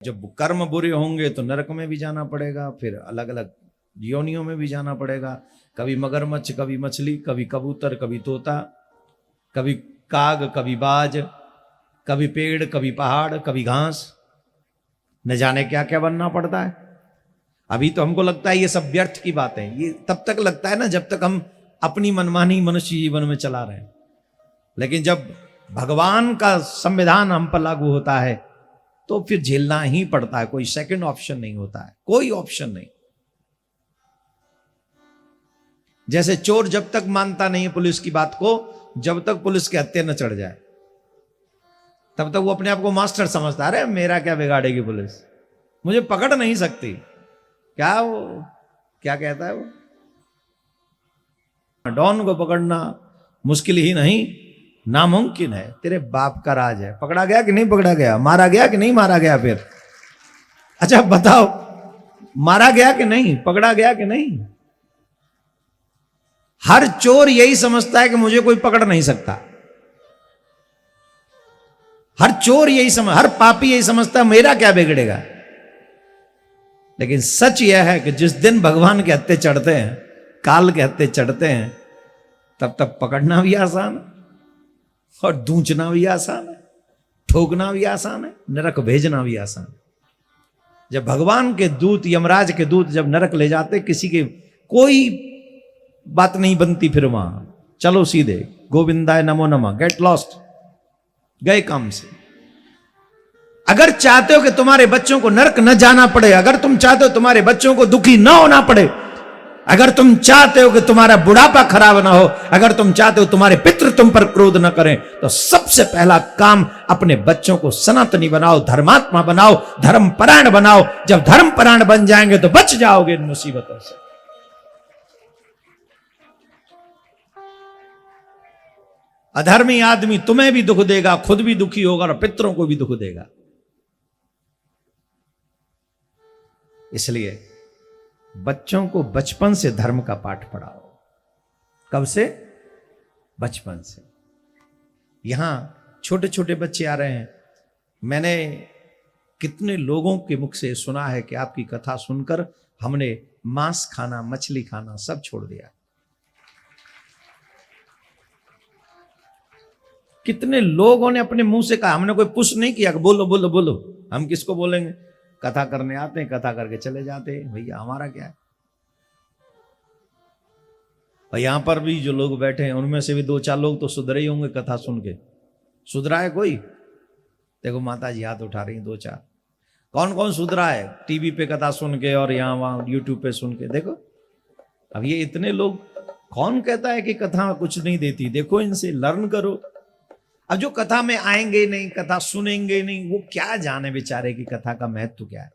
जब कर्म बुरे होंगे तो नरक में भी जाना पड़ेगा, फिर अलग अलग योनियों में भी जाना पड़ेगा। कभी मगरमच्छ, कभी मछली, कभी कबूतर, कभी तोता, कभी काग, कभी बाज, कभी पेड़, कभी पहाड़, कभी घास, न जाने क्या क्या बनना पड़ता है। अभी तो हमको लगता है ये सब व्यर्थ की बात है, ये तब तक लगता है ना जब तक हम अपनी मनमानी मनुष्य जीवन में चला रहे हैं। लेकिन जब भगवान का संविधान हम पर लागू होता है तो फिर झेलना ही पड़ता है, कोई सेकंड ऑप्शन नहीं होता है, कोई ऑप्शन नहीं। जैसे चोर जब तक मानता नहीं है पुलिस की बात को, जब तक पुलिस के हत्थे न चढ़ जाए तब तक वो अपने आप को मास्टर समझता है। अरे मेरा क्या बिगाड़ेगी पुलिस, मुझे पकड़ नहीं सकती। क्या वो क्या कहता है वो, डॉन को पकड़ना मुश्किल ही नहीं नामुमकिन है। तेरे बाप का राज है। पकड़ा गया कि नहीं पकड़ा गया, मारा गया कि नहीं मारा गया? फिर अच्छा बताओ, मारा गया कि नहीं, पकड़ा गया कि नहीं? हर चोर यही समझता है कि मुझे कोई पकड़ नहीं सकता। हर चोर यही समझ, हर पापी यही समझता है मेरा क्या बिगड़ेगा। लेकिन सच यह है कि जिस दिन भगवान के हत्थे चढ़ते हैं, काल के हत्थे चढ़ते हैं, तब तक पकड़ना भी आसान है और दूंचना भी आसान है, ठोकना भी आसान है, नरक भेजना भी आसान है। जब भगवान के दूत, यमराज के दूत जब नरक ले जाते, किसी के कोई बात नहीं बनती, फिर वहां चलो सीधे गोविंदाय नमो नमः, गेट लॉस्ट, गए काम से। अगर चाहते हो कि तुम्हारे बच्चों को नरक न जाना पड़े, अगर तुम चाहते हो तुम्हारे बच्चों को दुखी न होना पड़े, अगर तुम चाहते हो कि तुम्हारा बुढ़ापा खराब ना हो, अगर तुम चाहते हो तुम्हारे पितृ तुम पर क्रोध न करें, तो सबसे पहला काम अपने बच्चों को सनातनी बनाओ, धर्मात्मा बनाओ, धर्मपरायण बनाओ। जब धर्मपरायण बन जाएंगे तो बच जाओगे इन मुसीबतों से। अधर्मी आदमी तुम्हें भी दुख देगा, खुद भी दुखी होगा और पितरों को भी दुख देगा। इसलिए बच्चों को बचपन से धर्म का पाठ पढ़ाओ। कब से? बचपन से। यहां छोटे छोटे बच्चे आ रहे हैं। मैंने कितने लोगों के मुख से सुना है कि आपकी कथा सुनकर हमने मांस खाना, मछली खाना सब छोड़ दिया। कितने लोगों ने अपने मुंह से कहा, हमने कोई पुश नहीं किया कि बोलो बोलो बोलो, हम किसको बोलेंगे, कथा करने आते हैं, कथा करके चले जाते हैं, भैया हमारा क्या है। और यहां पर भी जो लोग बैठे हैं उनमें से भी 2-4 लोग तो सुधरे ही होंगे कथा सुन के। सुधरा है कोई? देखो माता जी हाथ उठा रही हैं 2-4। कौन कौन सुधरा है टीवी पे कथा सुन के और यहां वहां यूट्यूब पे सुन के? देखो अब ये इतने लोग, कौन कहता है कि कथा कुछ नहीं देती? देखो इनसे लर्न करो। अब जो कथा में आएंगे नहीं, कथा सुनेंगे नहीं, वो क्या जाने बेचारे की कथा का महत्व क्या है।